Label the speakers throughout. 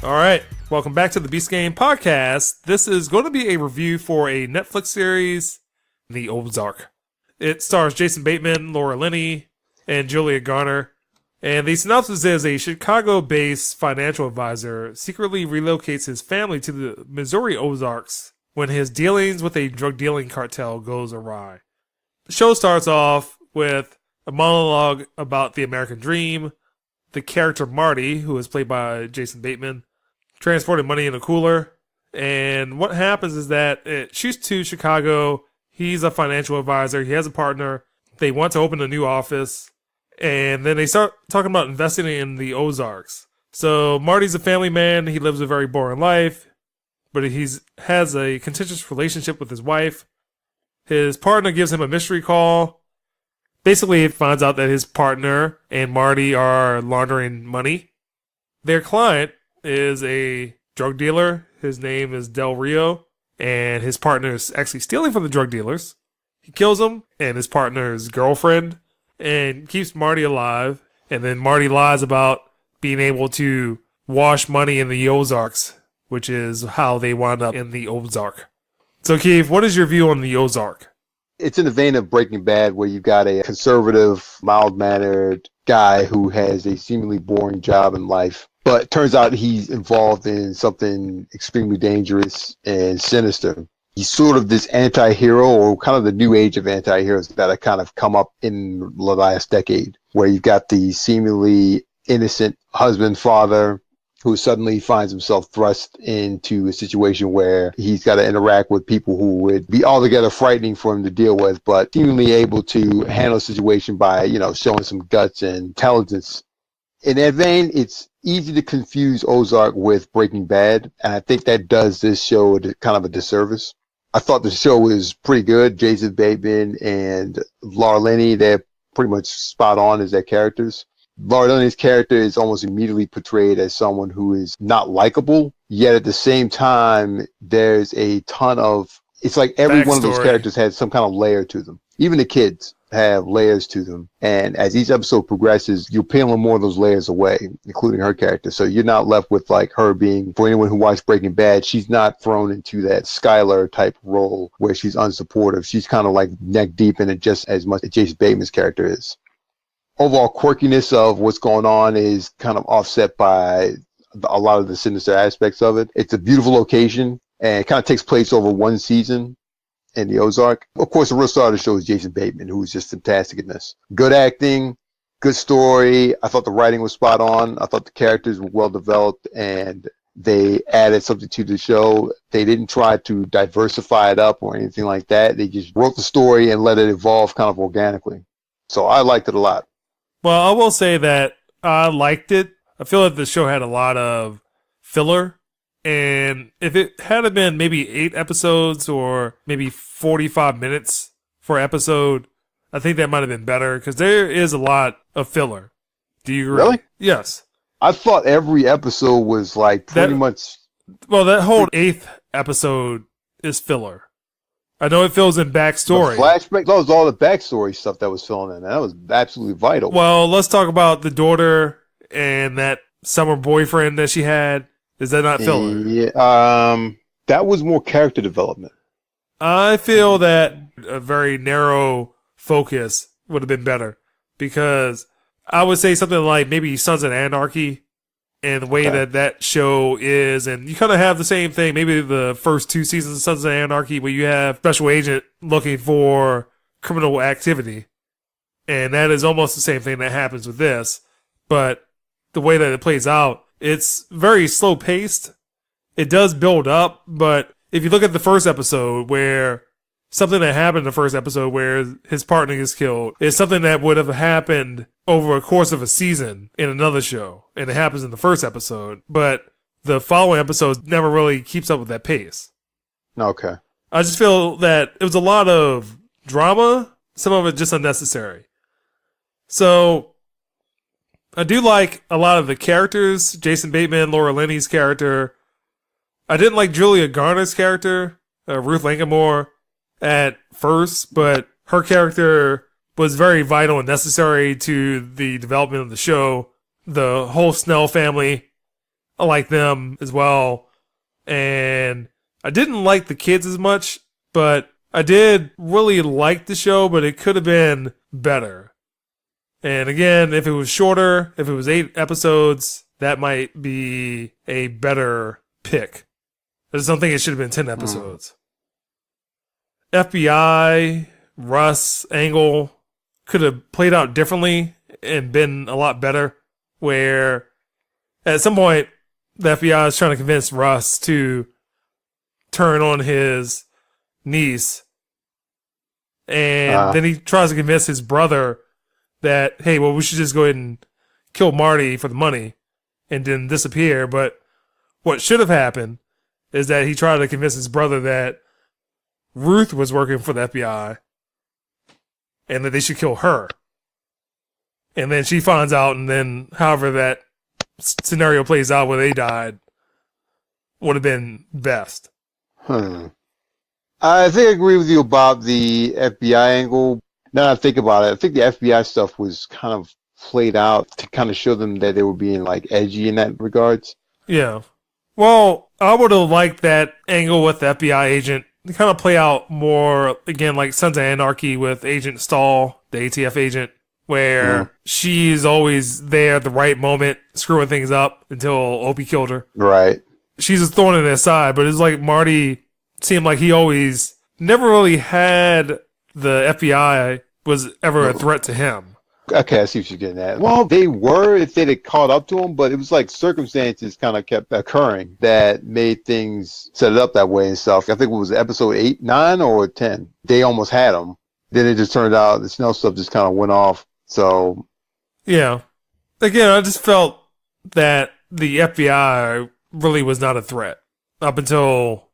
Speaker 1: All right, welcome back to the Beast Game Podcast. This is going to be a review for a Netflix series, The Ozark. It stars Jason Bateman, Laura Linney, and Julia Garner. And the synopsis is a Chicago-based financial advisor secretly relocates his family to the Missouri Ozarks when his dealings with a drug dealing cartel goes awry. The show starts off with a monologue about the American dream, the character Marty, who is played by Jason Bateman, transporting money in a cooler. And what happens is that it shoots to Chicago. He's a financial advisor. He has a partner. They want to open a new office. And then they start talking about investing in the Ozarks. So Marty's a family man. He lives a very boring life, but he has a contentious relationship with his wife. His partner gives him a mystery call. Basically, it finds out that his partner and Marty are laundering money. Their client is a drug dealer. His name is Del Rio, and his partner is actually stealing from the drug dealers. He kills him and his partner's girlfriend and keeps Marty alive. And then Marty lies about being able to wash money in the Ozarks, which is how they wound up in the Ozark. So, Keith, what is your view on the Ozark?
Speaker 2: It's in the vein of Breaking Bad, where you've got a conservative, mild-mannered guy who has a seemingly boring job in life, but turns out he's involved in something extremely dangerous and sinister. He's sort of this anti-hero, or kind of the new age of anti-heroes that have kind of come up in the last decade, where you've got the seemingly innocent husband, father, who suddenly finds himself thrust into a situation where he's got to interact with people who would be altogether frightening for him to deal with, but seemingly able to handle the situation by, showing some guts and intelligence. In that vein, it's easy to confuse Ozark with Breaking Bad, and I think that does this show kind of a disservice. I thought the show was pretty good. Jason Bateman and Laura Linney, they're pretty much spot on as their characters. Laura Linney's character is almost immediately portrayed as someone who is not likable, yet at the same time, there's a ton of, it's like every one of those characters has some kind of layer to them. Even the kids have layers to them. And as each episode progresses, you're peeling more of those layers away, including her character. So you're not left with like her being, for anyone who watched Breaking Bad, she's not thrown into that Skylar type role where she's unsupportive. She's kind of like neck deep in it just as much as Jason Bateman's character is. Overall quirkiness of what's going on is kind of offset by a lot of the sinister aspects of it. It's a beautiful location, and it kind of takes place over one season in the Ozark. Of course, the real star of the show is Jason Bateman, who's just fantastic in this. Good acting, good story. I thought the writing was spot on. I thought the characters were well developed, and they added something to the show. They didn't try to diversify it up or anything like that. They just wrote the story and let it evolve kind of organically. So I liked it a lot.
Speaker 1: Well, I will say that I liked it. I feel like the show had a lot of filler. And if it had been maybe 8 episodes or maybe 45 minutes for episode, I think that might have been better because there is a lot of filler. Do you agree?
Speaker 2: Really?
Speaker 1: Yes.
Speaker 2: I thought every episode was like pretty much.
Speaker 1: Well, that whole 8th episode is filler. I know it fills in backstory.
Speaker 2: The flashback? That was all the backstory stuff that was filling in. That was absolutely vital.
Speaker 1: Well, let's talk about the daughter and that summer boyfriend that she had. Is that not filler?
Speaker 2: Yeah. That was more character development.
Speaker 1: I feel that a very narrow focus would have been better because I would say something like maybe Sons of Anarchy and the way that show is, and you kind of have the same thing, maybe the first 2 seasons of Sons of Anarchy where you have special agent looking for criminal activity. And that is almost the same thing that happens with this. But the way that it plays out, it's very slow paced. It does build up, but if you look at the first episode where something that happened in the first episode where his partner gets killed is something that would have happened over a course of a season in another show. And it happens in the first episode, but the following episodes never really keeps up with that pace.
Speaker 2: Okay.
Speaker 1: I just feel that it was a lot of drama, some of it just unnecessary. So I do like a lot of the characters, Jason Bateman, Laura Linney's character. I didn't like Julia Garner's character, Ruth Langamore, at first, but her character was very vital and necessary to the development of the show. The whole Snell family, I like them as well. And I didn't like the kids as much, but I did really like the show, but it could have been better. And again, if it was shorter, if it was 8 episodes, that might be a better pick. I just don't think it should have been 10 episodes. FBI, Russ, Angle could have played out differently and been a lot better, where at some point the FBI is trying to convince Russ to turn on his niece, and then he tries to convince his brother that, hey, well, we should just go ahead and kill Marty for the money and then disappear. But what should have happened is that he tried to convince his brother that Ruth was working for the FBI and that they should kill her. And then she finds out, and then however that scenario plays out where they died would have been best.
Speaker 2: I think I agree with you about the FBI angle. Now that I think about it, I think the FBI stuff was kind of played out to kind of show them that they were being like edgy in that regards.
Speaker 1: Yeah. Well, I would have liked that angle with the FBI agent to kind of play out more, again, like Sons of Anarchy with Agent Stahl, the ATF agent, where she's always there at the right moment, screwing things up until Opie killed her.
Speaker 2: Right.
Speaker 1: She's a thorn in his side, but it's like Marty seemed like he always never really had the FBI was ever a threat to him.
Speaker 2: Okay, I see what you're getting at. Well, they were if they'd have caught up to him, but it was like circumstances kind of kept occurring that made things set it up that way and stuff. I think it was episode 8, 9, or 10. They almost had him. Then it just turned out the Snell stuff just kind of went off. So,
Speaker 1: yeah. Again, I just felt that the FBI really was not a threat up until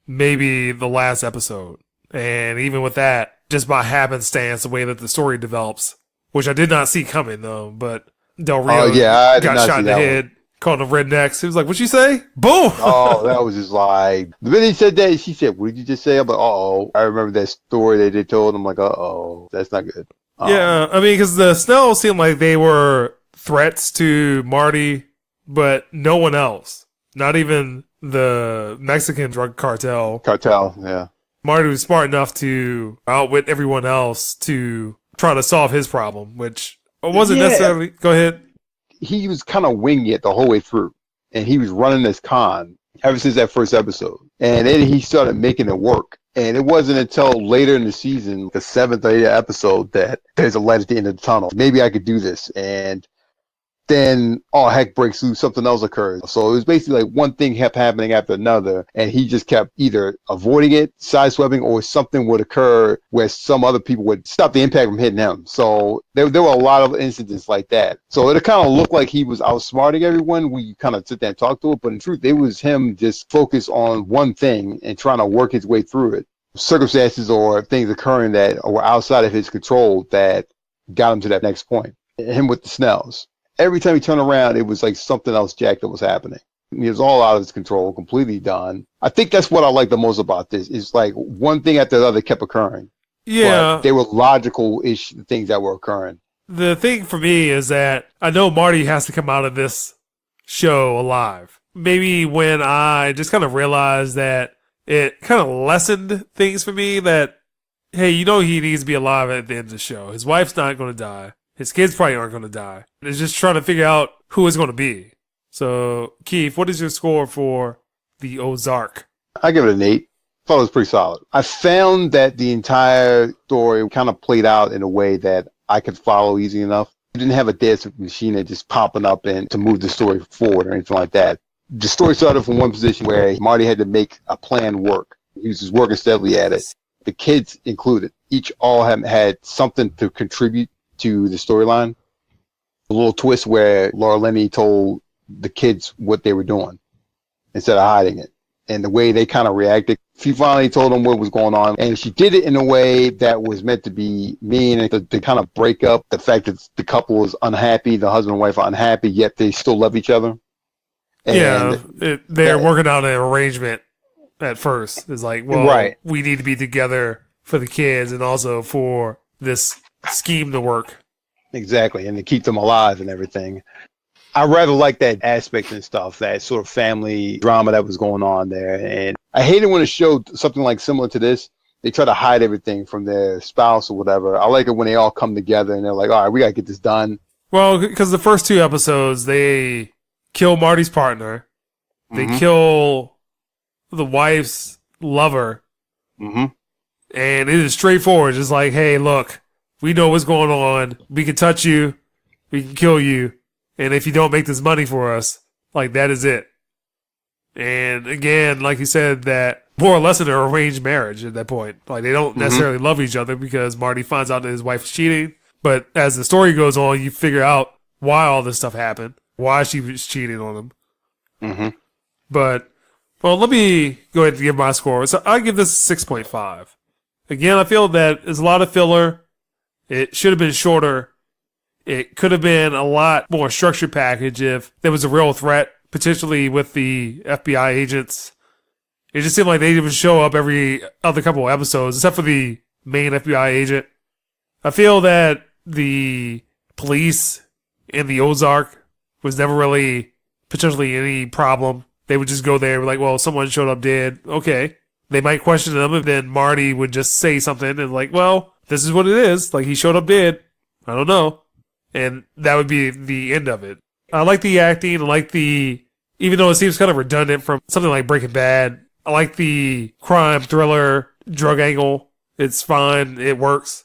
Speaker 1: maybe the last episode. And even with that, just by happenstance, the way that the story develops, which I did not see coming, though, but Del Rio got shot in the head, called them rednecks. He was like, what'd you say? Boom!
Speaker 2: Oh, that was just like, when he said that, she said, what did you just say? I'm like, uh-oh. I remember that story that they told. I'm like, uh-oh, that's not good.
Speaker 1: Yeah, I mean, because the Snells seemed like they were threats to Marty, but no one else. Not even the Mexican drug cartel.
Speaker 2: Yeah.
Speaker 1: Marty was smart enough to outwit everyone else to try to solve his problem, which wasn't necessarily... Go ahead.
Speaker 2: He was kind of winging it the whole way through, and he was running this con ever since that first episode. And then he started making it work. And it wasn't until later in the season, the 7th or 8th episode, that there's a light at the end of the tunnel. Maybe I could do this. And then all heck breaks loose, something else occurs. So it was basically like one thing kept happening after another, and he just kept either avoiding it, sideswiping, or something would occur where some other people would stop the impact from hitting him. So there were a lot of incidents like that. So it kind of looked like he was outsmarting everyone. We kind of sit there and talk to it, but in truth, it was him just focused on one thing and trying to work his way through it. Circumstances or things occurring that were outside of his control that got him to that next point. Him with the Snells. Every time he turned around, it was like something else jacked that was happening. It was all out of his control, completely done. I think that's what I like the most about this. Is like one thing after the other kept occurring.
Speaker 1: Yeah.
Speaker 2: But they were logical-ish things that were occurring.
Speaker 1: The thing for me is that I know Marty has to come out of this show alive. Maybe when I just kind of realized that it kind of lessened things for me that, hey, you know he needs to be alive at the end of the show. His wife's not going to die. His kids probably aren't going to die. It's just trying to figure out who it's going to be. So, Keith, what is your score for the Ozark?
Speaker 2: I give it an 8. I thought it was pretty solid. I found that the entire story kind of played out in a way that I could follow easy enough. It didn't have a dance machine that just popping up and to move the story forward or anything like that. The story started from one position where Marty had to make a plan work. He was just working steadily at it. The kids included. Each all had something to contribute to the storyline. A little twist where Laura Linney told the kids what they were doing instead of hiding it. And the way they kind of reacted, she finally told them what was going on. And she did it in a way that was meant to be mean and to kind of break up the fact that the couple was unhappy, the husband and wife are unhappy, yet they still love each other. And
Speaker 1: they're working out an arrangement at first. It's like, well, we need to be together for the kids and also for this scheme to work.
Speaker 2: Exactly, and to keep them alive and everything. I rather like that aspect and stuff, that sort of family drama that was going on there. And I hate it when a show, something like similar to this, they try to hide everything from their spouse or whatever. I like it when they all come together and they're like, all right, we got to get this done.
Speaker 1: Well, because the first 2 episodes, they kill Marty's partner. They kill the wife's lover. And it is straightforward. Just like, hey, look, we know what's going on. We can touch you. We can kill you. And if you don't make this money for us, like, that is it. And again, like you said, that more or less in an arranged marriage at that point. Like, they don't necessarily love each other because Marty finds out that his wife is cheating. But as the story goes on, you figure out why all this stuff happened, why she was cheating on him. But, well, let me go ahead and give my score. So I give this a 6.5. Again, I feel that there's a lot of filler. It should have been shorter. It could have been a lot more structured package if there was a real threat, potentially with the FBI agents. It just seemed like they would show up every other couple of episodes, except for the main FBI agent. I feel that the police in the Ozark was never really potentially any problem. They would just go there and be like, well, someone showed up dead. Okay. They might question them, and then Marty would just say something and like, well, this is what it is. Like, he showed up dead. I don't know. And that would be the end of it. I like the acting. I like even though it seems kind of redundant from something like Breaking Bad, I like the crime thriller drug angle. It's fine. It works.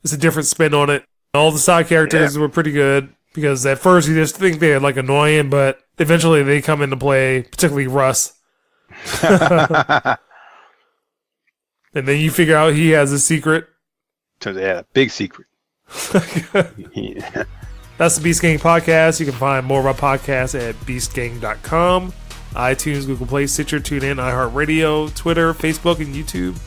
Speaker 1: It's a different spin on it. All the side characters were pretty good because at first you just think they're like annoying, but eventually they come into play, particularly Russ. And then you figure out he has a secret.
Speaker 2: Turns out, a big secret.
Speaker 1: That's the Beast Gang Podcast. You can find more of our podcasts at beastgang.com, iTunes, Google Play, Stitcher, TuneIn, iHeartRadio, Twitter, Facebook, and YouTube.